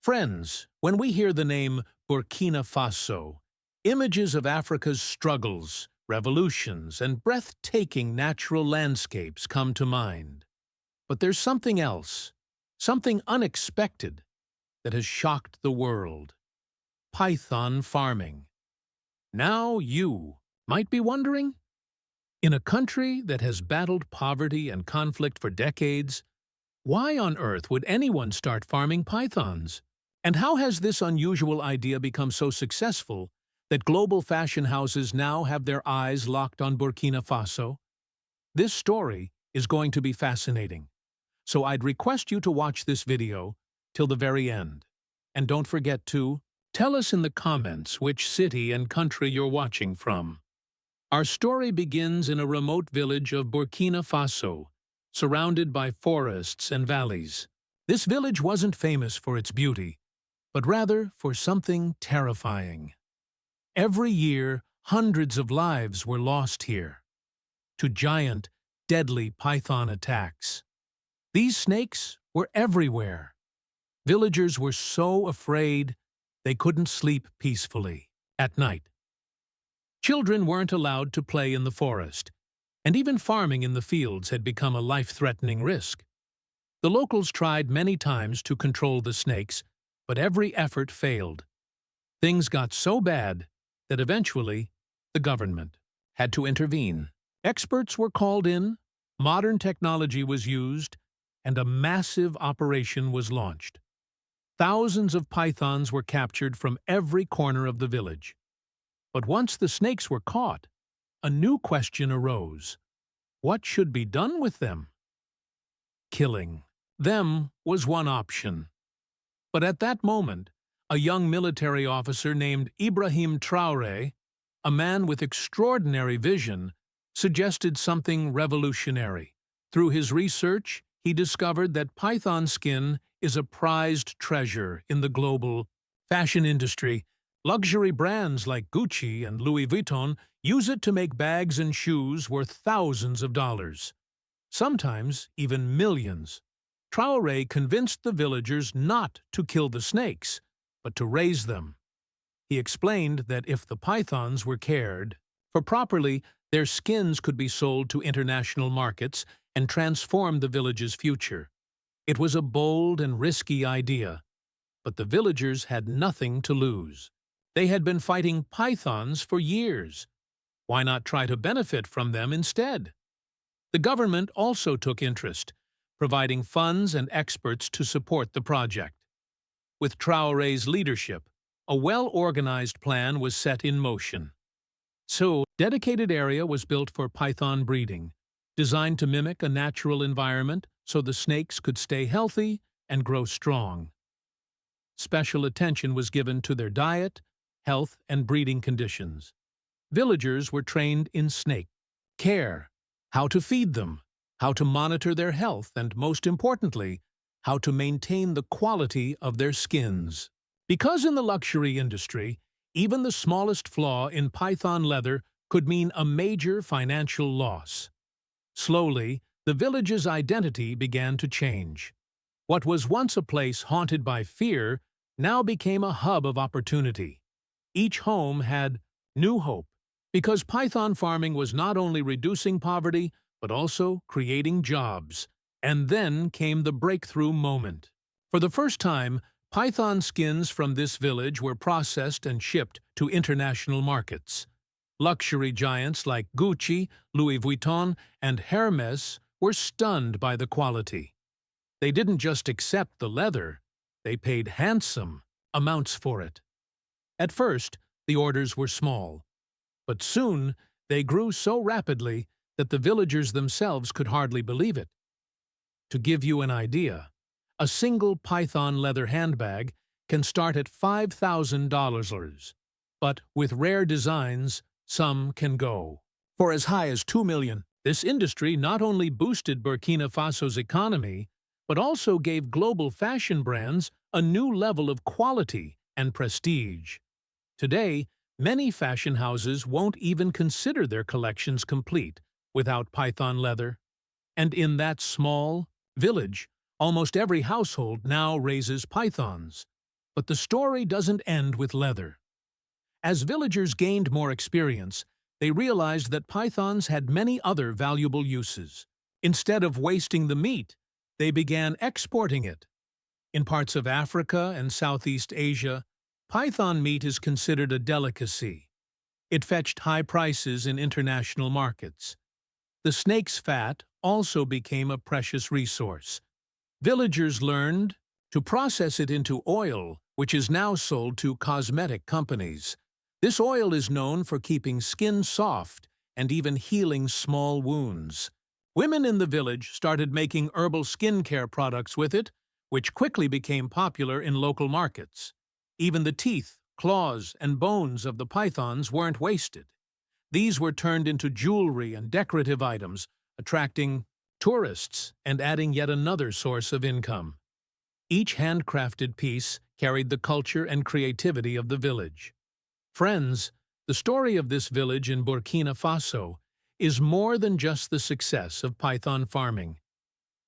Friends, when we hear the name Burkina Faso, images of Africa's struggles, revolutions, and breathtaking natural landscapes come to mind. But there's something else, something unexpected, that has shocked the world. Python farming. Now you might be wondering, in a country that has battled poverty and conflict for decades, why on earth would anyone start farming pythons? And how has this unusual idea become so successful that global fashion houses now have their eyes locked on Burkina Faso? This story is going to be fascinating, so I'd request you to watch this video till the very end. And don't forget to tell us in the comments which city and country you're watching from. Our story begins in a remote village of Burkina Faso, surrounded by forests and valleys. This village wasn't famous for its beauty, but rather for something terrifying. Every year, hundreds of lives were lost here to giant, deadly python attacks. These snakes were everywhere. Villagers were so afraid they couldn't sleep peacefully at night. Children weren't allowed to play in the forest, and even farming in the fields had become a life-threatening risk. The locals tried many times to control the snakes, but every effort failed. Things got so bad that eventually the government had to intervene. Experts were called in, modern technology was used, and a massive operation was launched. Thousands of pythons were captured from every corner of the village. But once the snakes were caught, a new question arose. What should be done with them? Killing them was one option. But at that moment, a young military officer named Ibrahim Traoré, a man with extraordinary vision, suggested something revolutionary. Through his research, he discovered that python skin is a prized treasure in the global fashion industry. Luxury brands like Gucci and Louis Vuitton use it to make bags and shoes worth thousands of dollars, sometimes even millions. Traoré convinced the villagers not to kill the snakes, but to raise them. He explained that if the pythons were cared for properly, their skins could be sold to international markets and transform the village's future. It was a bold and risky idea, but the villagers had nothing to lose. They had been fighting pythons for years. Why not try to benefit from them instead? The government also took interest, providing funds and experts to support the project. With Traoré's leadership, a well-organized plan was set in motion. So, a dedicated area was built for python breeding, designed to mimic a natural environment so the snakes could stay healthy and grow strong. Special attention was given to their diet, health, and breeding conditions. Villagers were trained in snake care, how to feed them, how to monitor their health, and most importantly, how to maintain the quality of their skins. Because in the luxury industry, even the smallest flaw in python leather could mean a major financial loss. Slowly, the village's identity began to change. What was once a place haunted by fear now became a hub of opportunity. Each home had new hope, because python farming was not only reducing poverty, but also creating jobs. And then came the breakthrough moment. For the first time, python skins from this village were processed and shipped to international markets. Luxury giants like Gucci, Louis Vuitton, and Hermes were stunned by the quality. They didn't just accept the leather, they paid handsome amounts for it. At first, the orders were small, but soon they grew so rapidly that the villagers themselves could hardly believe it. To give you an idea, a single python leather handbag can start at $5,000, but with rare designs, some can go for as high as $2 million. This industry not only boosted Burkina Faso's economy, but also gave global fashion brands a new level of quality and prestige. Today, many fashion houses won't even consider their collections complete without python leather. And in that small village, almost every household now raises pythons. But the story doesn't end with leather. As villagers gained more experience, they realized that pythons had many other valuable uses. Instead of wasting the meat, they began exporting it. In parts of Africa and Southeast Asia, python meat is considered a delicacy. It fetched high prices in international markets. The snake's fat also became a precious resource. Villagers learned to process it into oil, which is now sold to cosmetic companies. This oil is known for keeping skin soft and even healing small wounds. Women in the village started making herbal skincare products with it, which quickly became popular in local markets. Even the teeth, claws, and bones of the pythons weren't wasted. These were turned into jewelry and decorative items, attracting tourists and adding yet another source of income. Each handcrafted piece carried the culture and creativity of the village. Friends, the story of this village in Burkina Faso is more than just the success of python farming.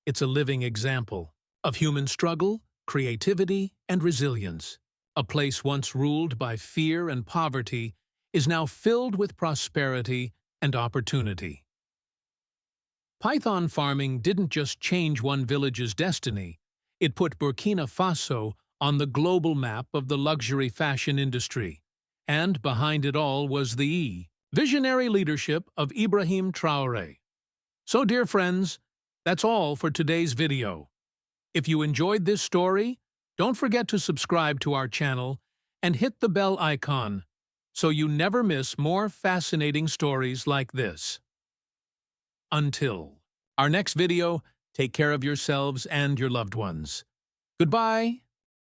It's a living example of human struggle, creativity, and resilience. A place once ruled by fear and poverty is now filled with prosperity and opportunity. Python farming didn't just change one village's destiny, it put Burkina Faso on the global map of the luxury fashion industry. And behind it all was the visionary leadership of Ibrahim Traoré. So, dear friends, that's all for today's video. If you enjoyed this story, don't forget to subscribe to our channel and hit the bell icon so you never miss more fascinating stories like this. Until our next video, take care of yourselves and your loved ones. Goodbye.